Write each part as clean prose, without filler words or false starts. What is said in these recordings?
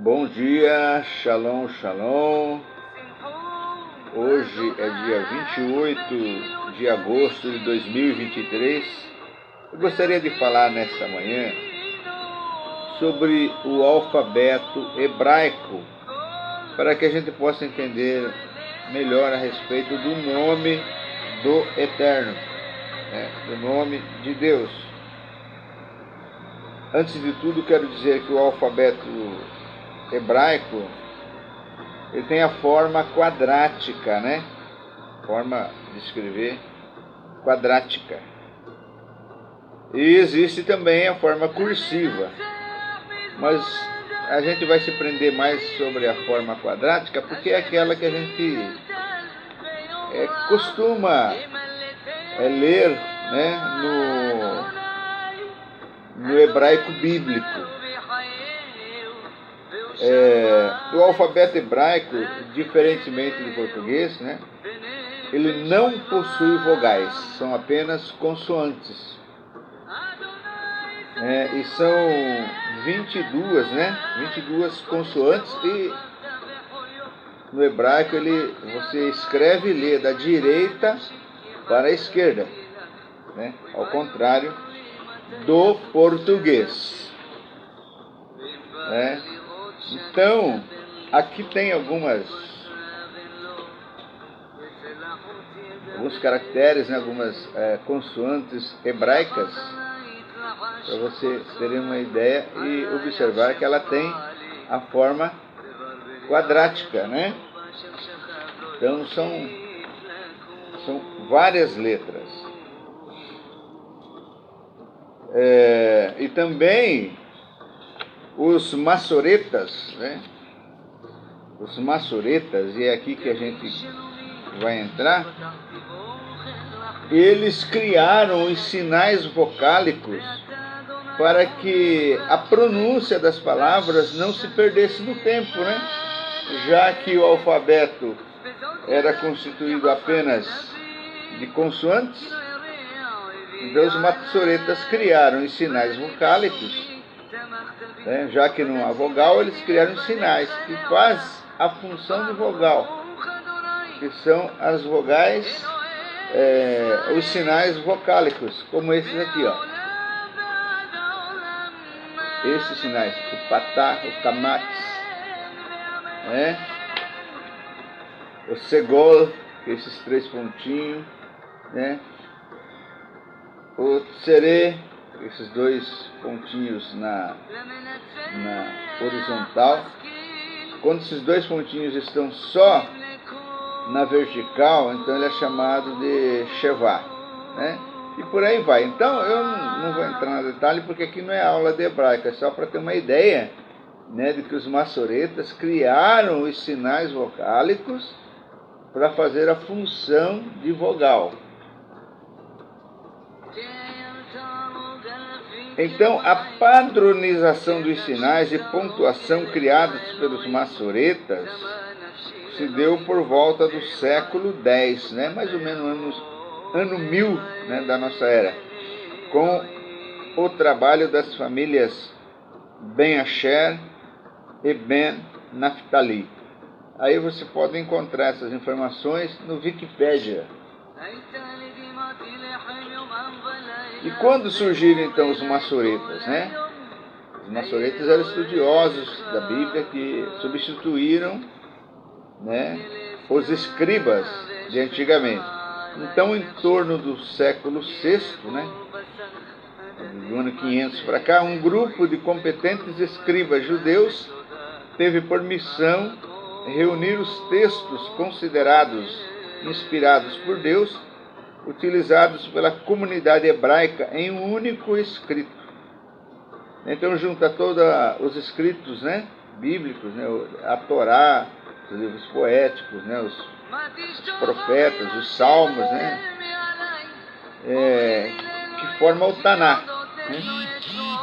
Bom dia, shalom, shalom. Hoje é dia 28 de agosto de 2023. Eu gostaria de falar nesta manhã sobre o alfabeto hebraico, para que a gente possa entender melhor a respeito do nome do Eterno, do nome de Deus. Antes de tudo, quero dizer que o alfabeto hebraico ele tem a forma quadrática, Forma de escrever quadrática. E existe também a forma cursiva. Mas a gente vai se prender mais sobre a forma quadrática porque é aquela que a gente costuma ler, no hebraico bíblico. O alfabeto hebraico, diferentemente do português, ele não possui vogais, são apenas consoantes. E são 22 consoantes, e no hebraico você escreve e lê da direita para a esquerda, ao contrário do português. Então, aqui tem alguns caracteres, algumas consoantes hebraicas, para você ter uma ideia e observar que ela tem a forma quadrática, Então são várias letras. E também os maçoretas, Os maçoretas, e é aqui que a gente vai entrar, eles criaram os sinais vocálicos para que a pronúncia das palavras não se perdesse no tempo, Já que o alfabeto era constituído apenas de consoantes, então os maçoretas criaram os sinais vocálicos, já que não há vogal, eles criaram sinais que faz a função de vogal, que são as vogais, os sinais vocálicos, como esses aqui, Esses sinais, o patá, o kamatz, o segol, esses 3 pontinhos, o tserê, esses 2 pontinhos na horizontal. Quando esses 2 pontinhos estão só na vertical, então ele é chamado de shevá, E por aí vai. Então eu não vou entrar no detalhe porque aqui não é aula de hebraico, é só para ter uma ideia, de que os maçoretas criaram os sinais vocálicos para fazer a função de vogal. Então, a padronização dos sinais e pontuação criados pelos maçoretas se deu por volta do século X, mais ou menos ano 1000, da nossa era, com o trabalho das famílias Ben Asher e Ben Naphtali. Aí você pode encontrar essas informações no Wikipédia. E quando surgiram então os maçoretas, Os maçoretas eram estudiosos da Bíblia que substituíram, os escribas de antigamente. Então, em torno do século VI, do ano 500 para cá, um grupo de competentes escribas judeus teve por missão reunir os textos considerados inspirados por Deus, utilizados pela comunidade hebraica em um único escrito. Então junta todos os escritos, bíblicos, a Torá, os livros poéticos, os profetas, os salmos, que formam o Taná.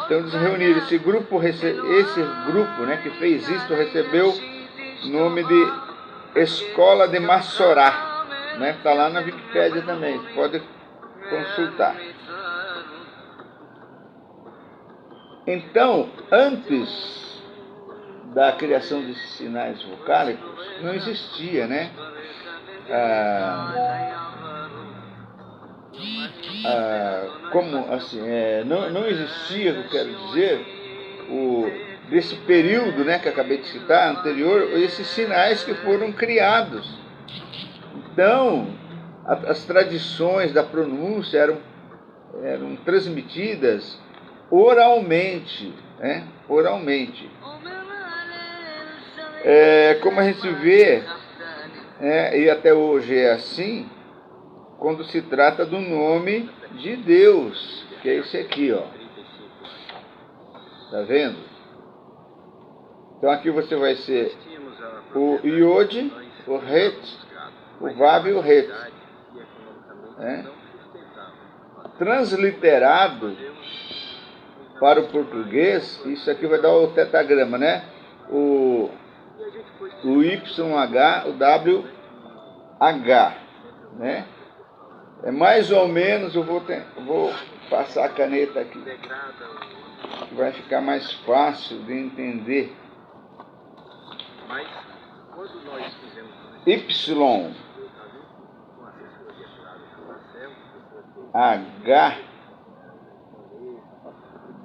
Então eles reuniram esse grupo, que fez isso recebeu o nome de Escola de Massorá. Está lá na Wikipédia também, você pode consultar. Então, antes da criação de sinais vocálicos não existia, né? Como assim, não existia, eu quero dizer, desse período, né, que acabei de citar, anterior, esses sinais que foram criados. Então, as tradições da pronúncia eram transmitidas oralmente, né? Oralmente. Como a gente vê, e até hoje é assim, quando se trata do nome de Deus, que é esse aqui, ó. Tá vendo? Então aqui você vai ser o Iod, o Het, o Vav e o Het. Transliterado para o português, isso aqui vai dar o tetagrama, né? O YH, o WH, né? É mais ou menos, eu vou passar a caneta aqui, que vai ficar mais fácil de entender. Y, H,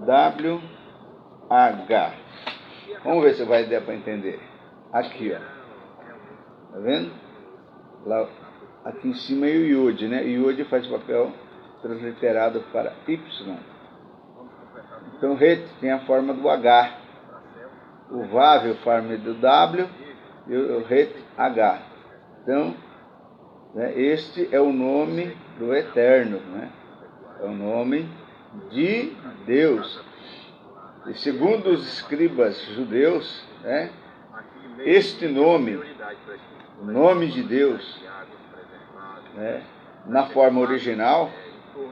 W, H. Vamos ver se vai dar para entender. Aqui, ó. Tá vendo? Lá, aqui em cima é o Iod, né? Iod faz papel transliterado para Y. Então, Het tem a forma do H. O Vav é a forma do W e o Het H. Então, né, este é o nome do Eterno, né? É o nome de Deus. E segundo os escribas judeus, né, este nome, o nome de Deus, né, na forma original,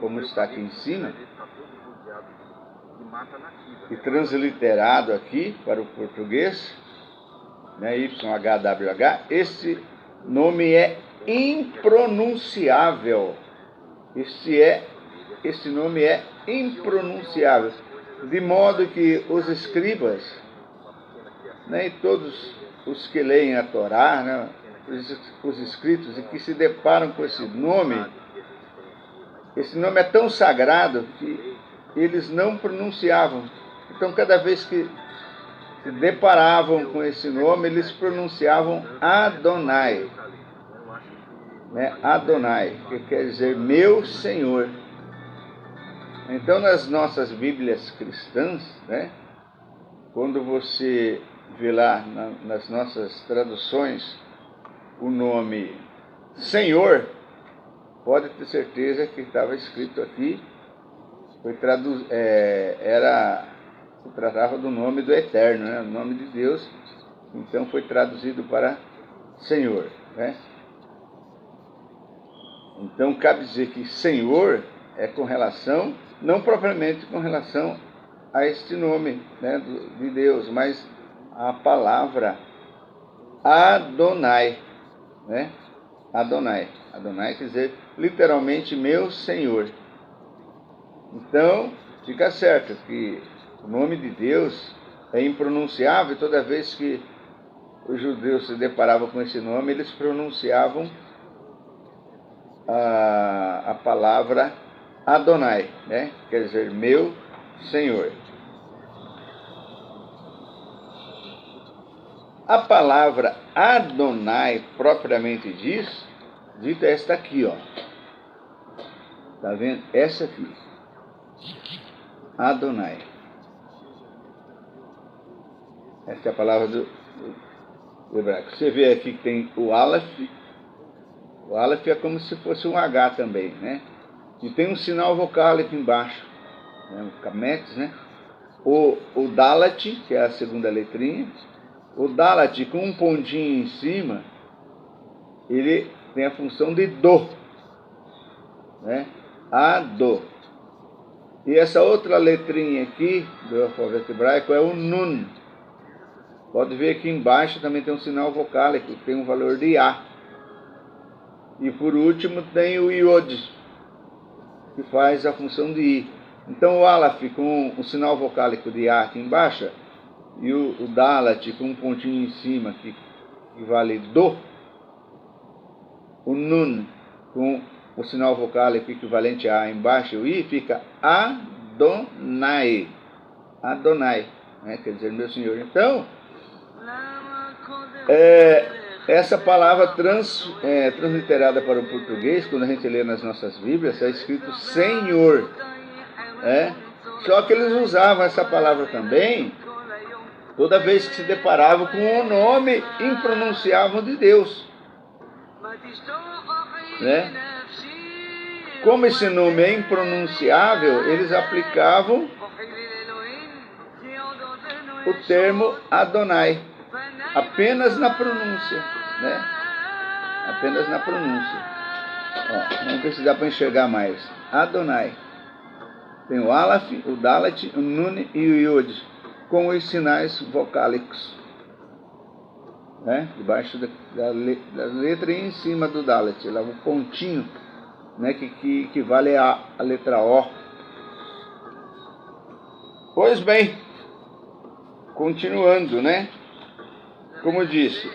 como está aqui em cima, e transliterado aqui para o português, né, YHWH, esse nome é impronunciável. Esse nome é impronunciável. De modo que os escribas, né, e todos os que leem a Torá, né, os escritos e que se deparam com esse nome é tão sagrado que eles não pronunciavam. Então, cada vez que se deparavam com esse nome, eles pronunciavam Adonai. Né? Adonai, que quer dizer meu Senhor. Então, nas nossas Bíblias cristãs, né, quando você vê lá nas nossas traduções o nome Senhor, pode ter certeza que estava escrito aqui, se tratava do nome do Eterno, né, o nome de Deus, então foi traduzido para Senhor, né? Então, cabe dizer que Senhor é com relação, não propriamente com relação a este nome, né, de Deus, mas a palavra Adonai, né? Adonai. Adonai quer dizer literalmente meu Senhor. Então, fica certo que o nome de Deus é impronunciável. Toda vez que os judeus se deparavam com esse nome, eles pronunciavam a palavra Adonai, né? Quer dizer meu Senhor. A palavra Adonai, propriamente dita é esta aqui, ó. Tá vendo? Essa aqui. Adonai. Essa é a palavra do hebraico. Você vê aqui que tem o Aleph. O Aleph é como se fosse um H também, né? E tem um sinal vocálico embaixo, né? O Kametz, né? O Dalat, que é a segunda letrinha. O Dalat, com um pontinho em cima, ele tem a função de Do, né? Ado. E essa outra letrinha aqui do alfabeto hebraico é o Nun. Pode ver aqui embaixo também tem um sinal vocálico, que tem um valor de A. E por último tem o Iod, que faz a função de I. Então o Aleph com o sinal vocálico de A aqui embaixo, e o Dalet com um pontinho em cima que vale do, o Nun com o sinal vocálico equivalente a embaixo, o I, fica Adonai. Adonai, né? Quer dizer, meu Senhor. Então, essa palavra transliterada para o português, quando a gente lê nas nossas Bíblias, é escrito Senhor. Só que eles usavam essa palavra também toda vez que se deparavam com o nome impronunciável de Deus. Né? Como esse nome é impronunciável, eles aplicavam o termo Adonai, apenas na pronúncia, né? Apenas na pronúncia. Ó, vamos ver se dá para enxergar mais. Adonai. Tem o Aleph, o Dalet, o Nun e o Yod, com os sinais vocálicos, né? Debaixo da letra e em cima do Dalet, lá o pontinho, né? Que equivale à letra O. Pois bem, continuando, né? Como eu disse,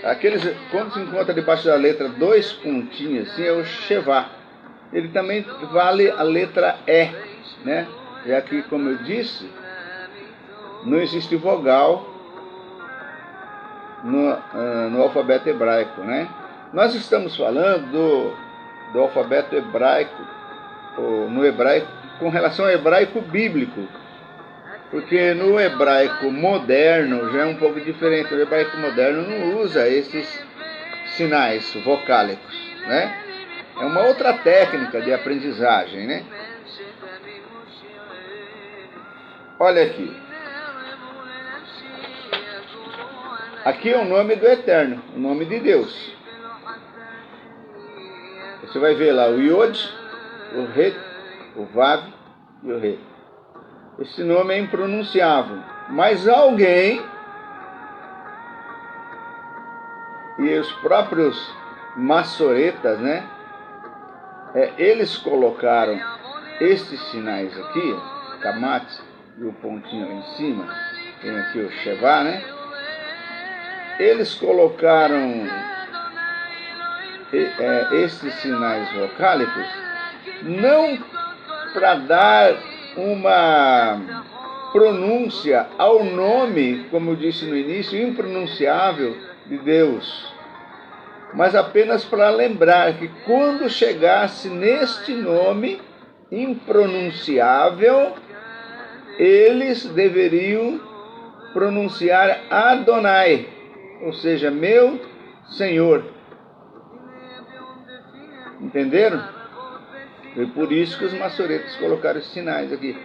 quando se encontra debaixo da letra dois pontinhos, assim, é o Shevá. Ele também vale a letra E, né? Já que, como eu disse, não existe vogal no alfabeto hebraico, né? Nós estamos falando do alfabeto hebraico, ou no hebraico, com relação ao hebraico bíblico. Porque no hebraico moderno já é um pouco diferente. O hebraico moderno não usa esses sinais vocálicos, né? É uma outra técnica de aprendizagem, né? Olha aqui. Aqui é o nome do Eterno, o nome de Deus. Você vai ver lá o Yod, o Het, o Vav e o Re. Esse nome é impronunciável, mas alguém, e os próprios maçoretas, né? Eles colocaram esses sinais aqui, Kamat e o pontinho lá em cima, tem aqui o Shevá, né? Eles colocaram esses sinais vocálicos não para dar uma pronúncia ao nome, como eu disse no início, impronunciável de Deus, mas apenas para lembrar que quando chegasse neste nome impronunciável, eles deveriam pronunciar Adonai, ou seja, meu Senhor. Entenderam? Foi por isso que os maçoretas colocaram esses sinais aqui.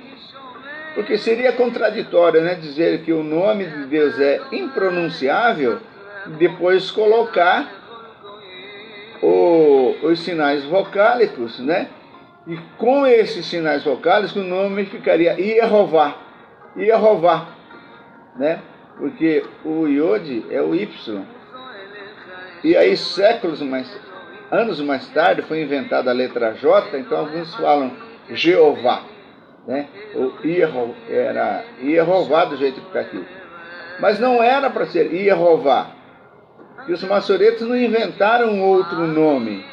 Porque seria contraditório, né, dizer que o nome de Deus é impronunciável e depois colocar os sinais vocálicos, né? E com esses sinais vocálicos o nome ficaria Yehová, Yehová, né? Porque o Yod é o Y. E aí anos mais tarde foi inventada a letra J, então alguns falam Jeová, né? O era Yehová do jeito que está aqui. Mas não era para ser Yehová, porque os maçoretas não inventaram outro nome.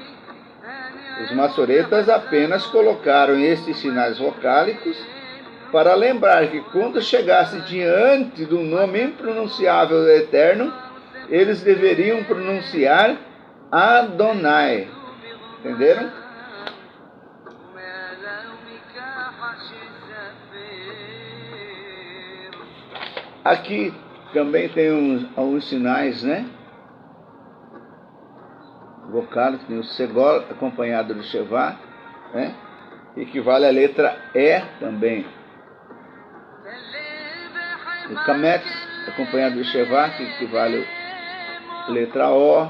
Os maçoretas apenas colocaram esses sinais vocálicos para lembrar que quando chegasse diante do nome impronunciável do Eterno, eles deveriam pronunciar Adonai. Entenderam? Aqui também tem alguns sinais, né? Vocálicos, tem o Segol acompanhado do Shevá, né? Equivale à letra E também. O Kamet acompanhado do Shevá, que equivale à letra O.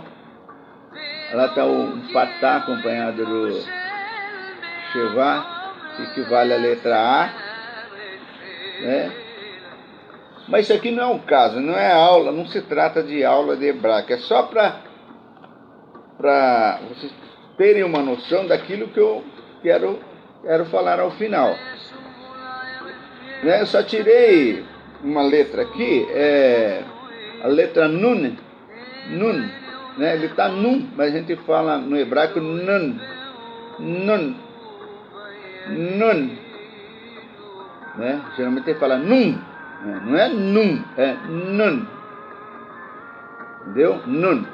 Lá está o Patá acompanhado do Shevá, que equivale à letra A, né? Mas isso aqui não é um caso, não é aula, não se trata de aula de hebraico, é só para vocês terem uma noção daquilo que eu quero falar ao final. Né? Eu só tirei uma letra aqui, é a letra Nun, Nun, né? Ele está Nun, mas a gente fala no hebraico Nun, Nun, Nun, né? Geralmente ele fala Nun, né? Não é Nun, é Nun, entendeu? Nun.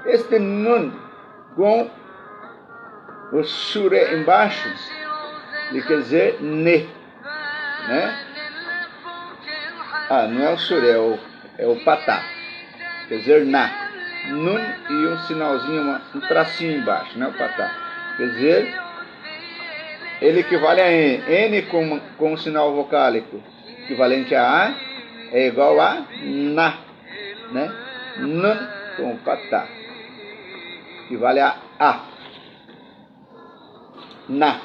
Este Nun com o Shure embaixo, ele quer dizer Ne, né? Ah, não é o Shure, é o Patá, quer dizer Na. Nun e um sinalzinho, um tracinho embaixo, né? O Patá. Quer dizer, ele equivale a N. N com um sinal vocálico equivalente a A é igual a Na, né? Nun com o Patá equivale a A. Na,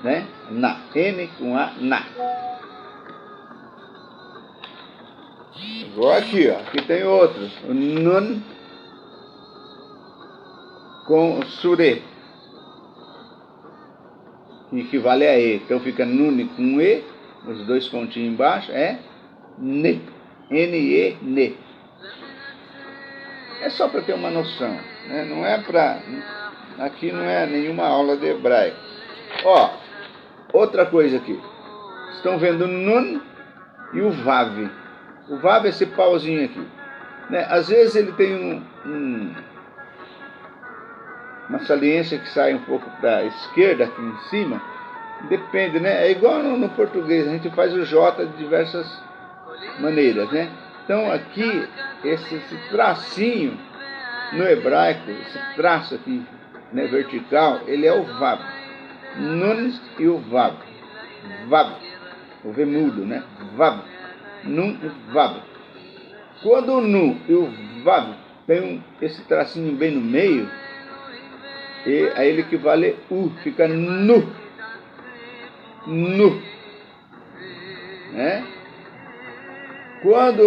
né? Na. N com A, Na. Agora aqui, ó. Aqui tem outro. O Nun com o Sure, que equivale a E. Então fica Nun com E, os dois pontinhos embaixo, é Ne. N-E, Ne. É só para ter uma noção, né? Não é para... Aqui não é nenhuma aula de hebraico. Ó, outra coisa aqui. Estão vendo o Nun e o Vav. O Vav é esse pauzinho aqui, né? Às vezes ele tem uma saliência que sai um pouco para a esquerda aqui em cima. Depende, né? É igual no português, a gente faz o J de diversas maneiras, né? Então aqui, esse tracinho no hebraico, esse traço aqui, né, vertical, ele é o Vav. Nun e o Vav. Vav. O V mudo, né? Vav. Nun e Vav. Quando o Nu e o Vav tem esse tracinho bem no meio, e aí ele equivale U, fica Nu. Nu. Né? Quando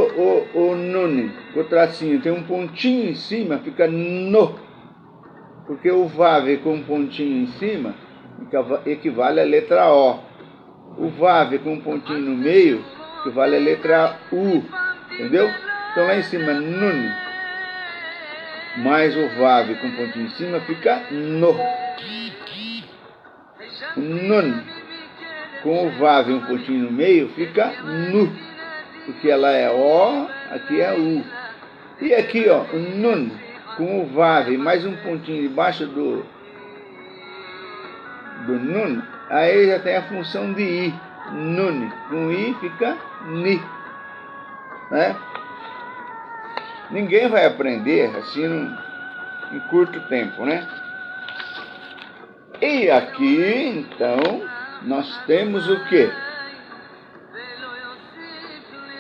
o Nun, o tracinho, tem um pontinho em cima, fica No. Porque o Vav com um pontinho em cima equivale à letra O. O Vav com um pontinho no meio equivale à letra U. Entendeu? Então lá em cima, Nun, mais o Vav com um pontinho em cima fica No. Nun com o Vav e um pontinho no meio fica Nu. Porque ela é O, aqui é U. E aqui, ó, o Nun com o Vav mais um pontinho debaixo do Nun, aí já tem a função de I. Nun com I fica Ni, né? Ninguém vai aprender assim em curto tempo, né? E aqui, então, nós temos o quê?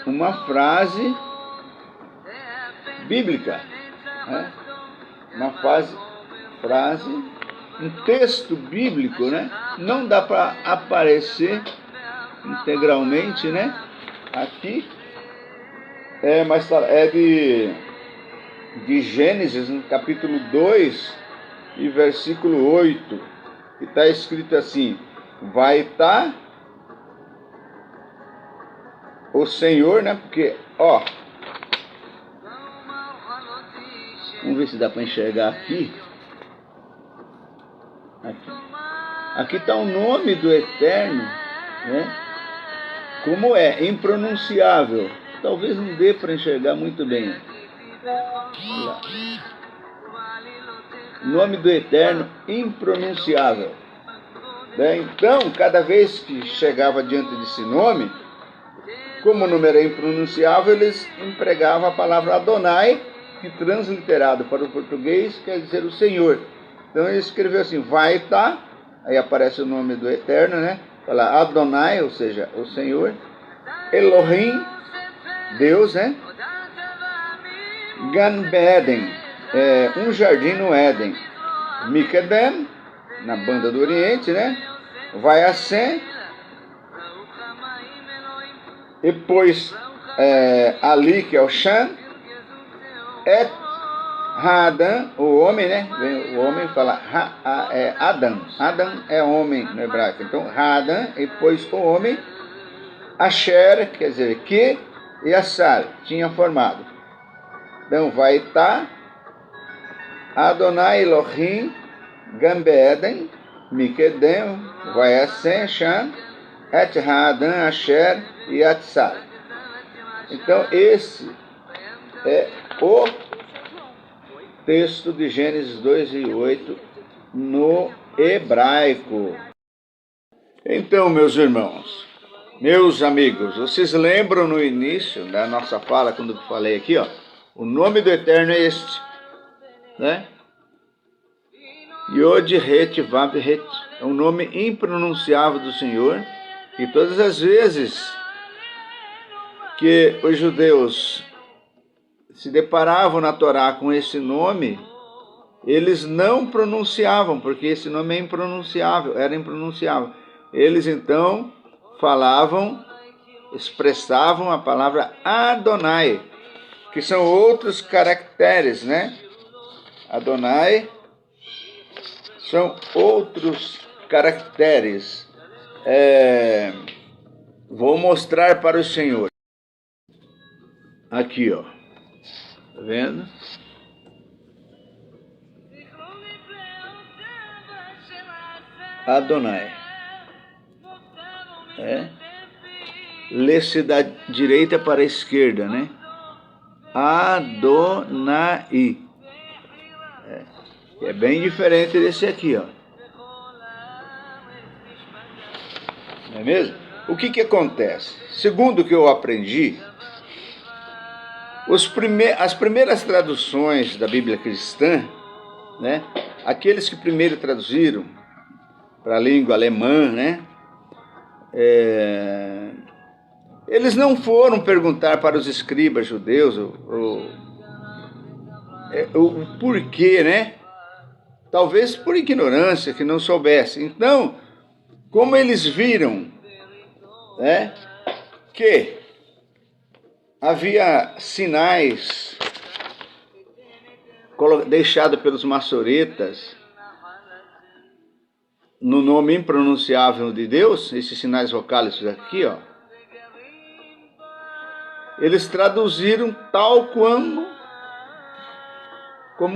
Uma frase bíblica, né? Uma frase, um texto bíblico, né? Não dá para aparecer integralmente, né? Aqui, mas é de Gênesis, no capítulo 2 e versículo 8, que está escrito assim: vai estar o Senhor, né? Porque, ó, vamos ver se dá para enxergar aqui. Aqui está o nome do Eterno, né? Como é impronunciável. Talvez não dê para enxergar muito bem. Nome do Eterno impronunciável, né? Então, cada vez que chegava diante desse nome, como o nome era impronunciável, eles empregavam a palavra Adonai, que transliterado para o português quer dizer o Senhor. Então ele escreveu assim: vai estar, aí aparece o nome do Eterno, né? Fala Adonai, ou seja, o Senhor. Elohim, Deus, né? Gan Beden, um jardim no Éden. Mikedem, na banda do Oriente, né? Vai a Sem. Depois Ali, que é o Shan. Et Adam, o homem, né? O homem fala Adam. Adam é homem no hebraico. Então, Adam, e depois o homem. Asher, quer dizer que. e Assar tinham formado. Então, vai estar Adonai Elohim Gambeden Mikedem Vayasen Shan Et Ha'adam Asher Yatsar. Então, esse é o texto de Gênesis 2:8 no hebraico. Então, meus irmãos, meus amigos, vocês lembram no início da nossa fala, quando eu falei aqui, ó, o nome do Eterno é este, né? Yod-Het-Vav-Het, é um nome impronunciável do Senhor, e todas as vezes que os judeus se deparavam na Torá com esse nome, eles não pronunciavam, porque esse nome é impronunciável, era impronunciável. Eles então falavam, expressavam a palavra Adonai, que são outros caracteres, né? Adonai são outros caracteres. Vou mostrar para o Senhor. Aqui, ó. Tá vendo? Adonai. Lê-se da direita para a esquerda, né? Adonai. É bem diferente desse aqui, ó. Não é mesmo? O que acontece? Segundo o que eu aprendi, as primeiras traduções da Bíblia cristã, né? Aqueles que primeiro traduziram para a língua alemã, né? Eles não foram perguntar para os escribas judeus o porquê, né? Talvez por ignorância, que não soubesse. Então, como eles viram, né, que havia sinais deixados pelos maçoretas no nome impronunciável de Deus, esses sinais vocálicos aqui, ó, eles traduziram tal como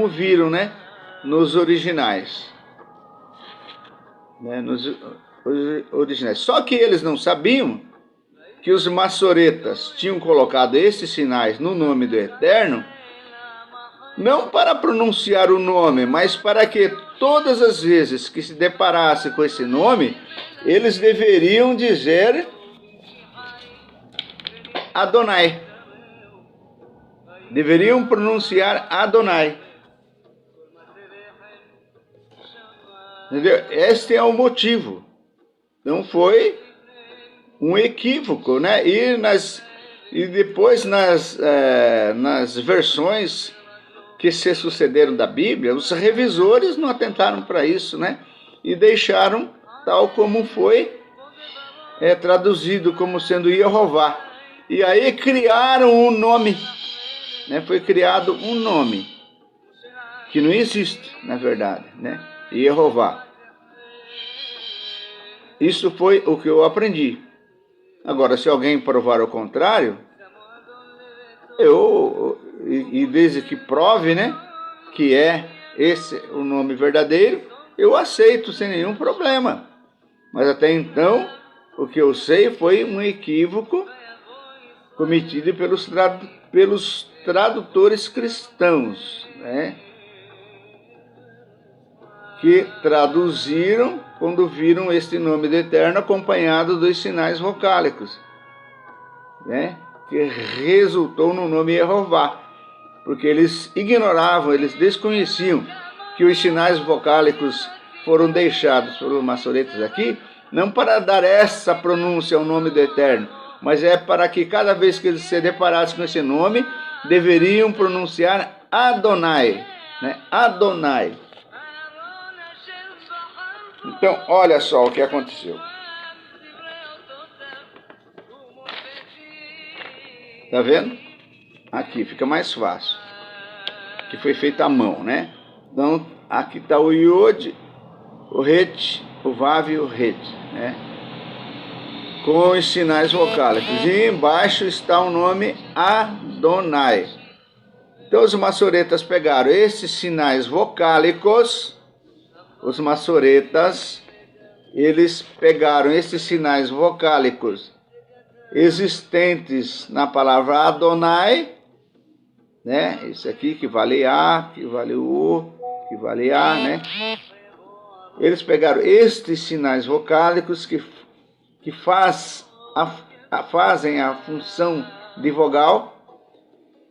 viram, né, nos originais. Né, nos originais. Só que eles não sabiam que os maçoretas tinham colocado esses sinais no nome do Eterno, não para pronunciar o nome, mas para que todas as vezes que se deparasse com esse nome, eles deveriam dizer Adonai. Deveriam pronunciar Adonai. Entendeu? Este é o motivo. Então foi um equívoco, né? E depois nas versões que se sucederam da Bíblia, os revisores não atentaram para isso, né? E deixaram tal como foi traduzido como sendo Yehová. E aí criaram um nome, né? Foi criado um nome que não existe, na verdade, né? Yehová. Isso foi o que eu aprendi. Agora, se alguém provar o contrário, e desde que prove, né, que é esse o nome verdadeiro, eu aceito sem nenhum problema. Mas até então, o que eu sei foi um equívoco cometido pelos tradutores cristãos, né, que traduziram quando viram este nome do Eterno acompanhado dos sinais vocálicos, né, que resultou no nome Yehová, porque eles ignoravam, eles desconheciam que os sinais vocálicos foram deixados pelos maçoretas aqui, não para dar essa pronúncia ao nome do Eterno, mas é para que cada vez que eles se deparassem com esse nome, deveriam pronunciar Adonai, né? Adonai. Então, olha só o que aconteceu. Tá vendo? Aqui fica mais fácil. Que foi feito à mão, né? Então, aqui está o Yod, o Het, o Vav e o Het, né? com os sinais vocálicos. E embaixo está o nome Adonai. Então os maçoretas pegaram esses sinais vocálicos, os maçoretas, eles pegaram esses sinais vocálicos existentes na palavra Adonai, né? Esse aqui que vale A, que vale U, que vale A, né? Eles pegaram estes sinais vocálicos que fazem a função de vogal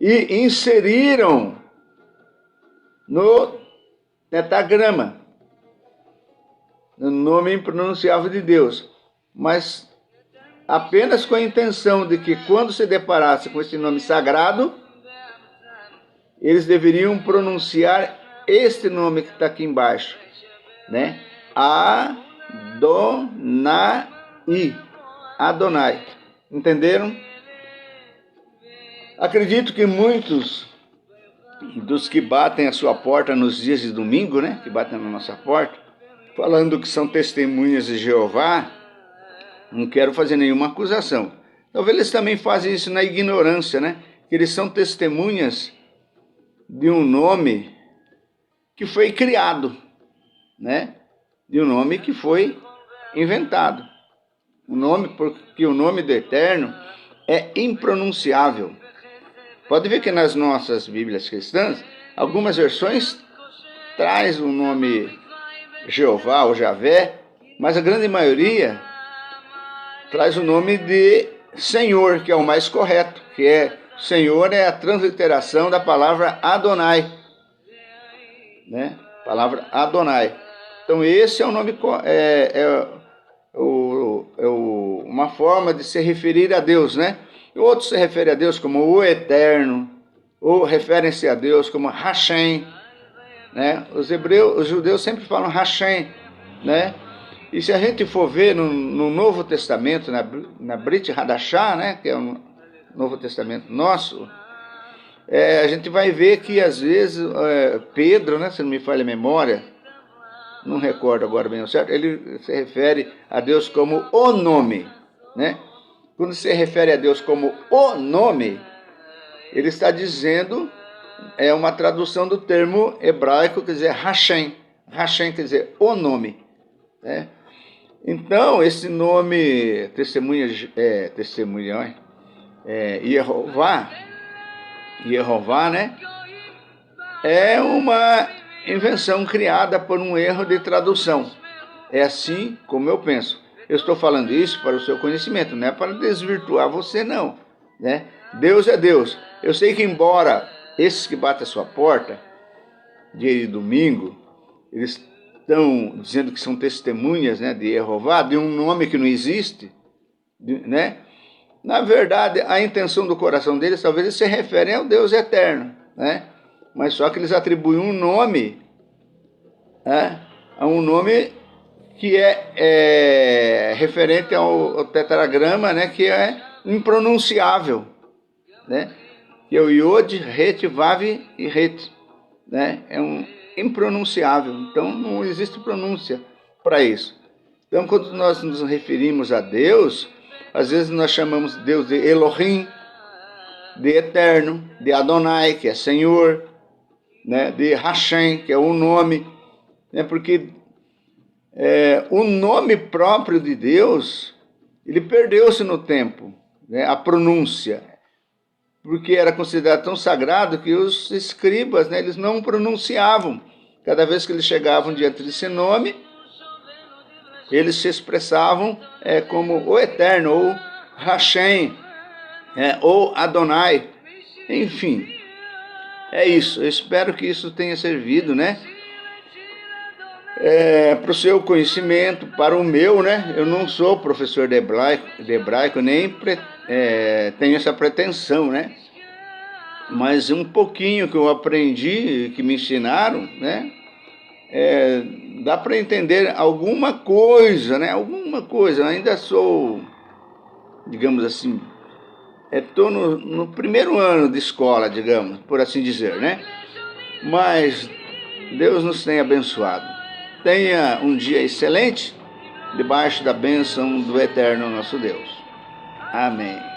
e inseriram no tetagrama, no nome impronunciável de Deus, mas apenas com a intenção de que quando se deparasse com esse nome sagrado, eles deveriam pronunciar este nome que está aqui embaixo, né? Adonai. Adonai. Entenderam? Acredito que muitos dos que batem a sua porta nos dias de domingo, né? Que batem na nossa porta, falando que são testemunhas de Jeová, não quero fazer nenhuma acusação. Talvez eles também fazem isso na ignorância, né? Que eles são testemunhas de um nome que foi criado, né? De um nome que foi inventado. Porque o nome do Eterno é impronunciável. Pode ver que nas nossas Bíblias cristãs, algumas versões traz o nome Jeová ou Javé, mas a grande maioria traz o nome de Senhor, que é o mais correto, que é Senhor é a transliteração da palavra Adonai, né? Palavra Adonai. Então esse é o nome, uma forma de se referir a Deus, né? Outros se referem a Deus como o Eterno, ou referem-se a Deus como Hashem, né? Os judeus sempre falam Hashem, né? E se a gente for ver no Novo Testamento, na Brit Hadashah, né? Que é o Novo Testamento nosso, a gente vai ver que às vezes Pedro, né? Se não me falha a memória, não recordo agora bem o certo, ele se refere a Deus como o nome, né? Quando se refere a Deus como o nome, ele está dizendo, é uma tradução do termo hebraico, quer dizer Hashem. Hashem quer dizer o nome, né? Então, esse nome Yehová, né? É uma invenção criada por um erro de tradução. É assim como eu penso. Eu estou falando isso para o seu conhecimento, não é para desvirtuar você, não, né? Deus é Deus. Eu sei que embora esses que batem a sua porta, dia de domingo, eles estão dizendo que são testemunhas, né, de Jeová, de um nome que não existe, né? Na verdade, a intenção do coração deles, talvez eles se referem ao Deus eterno, né? Mas só que eles atribuem um nome, né, a um nome que é referente ao tetragrama, né, que é impronunciável, né? Que é o Yod, Het, Vav e Het, né? É um impronunciável, então não existe pronúncia para isso. Então, quando nós nos referimos a Deus, às vezes nós chamamos Deus de Elohim, de Eterno, de Adonai, que é Senhor, né? De Hashem, que é o nome, né? Porque o nome próprio de Deus, ele perdeu-se no tempo, né? A pronúncia, porque era considerado tão sagrado que os escribas, né, eles não pronunciavam. Cada vez que eles chegavam diante desse nome, eles se expressavam como o Eterno, ou Hashem, ou Adonai. Enfim, é isso. Eu espero que isso tenha servido, né? Para o seu conhecimento, para o meu, né? Eu não sou professor de hebraico, nem tenho essa pretensão, né? Mas um pouquinho que eu aprendi, que me ensinaram, né? Dá para entender alguma coisa, né? Alguma coisa. Eu ainda sou, digamos assim, estou no primeiro ano de escola, digamos, por assim dizer, né? Mas Deus nos tem abençoado. Tenha um dia excelente debaixo da bênção do eterno nosso Deus. Amém.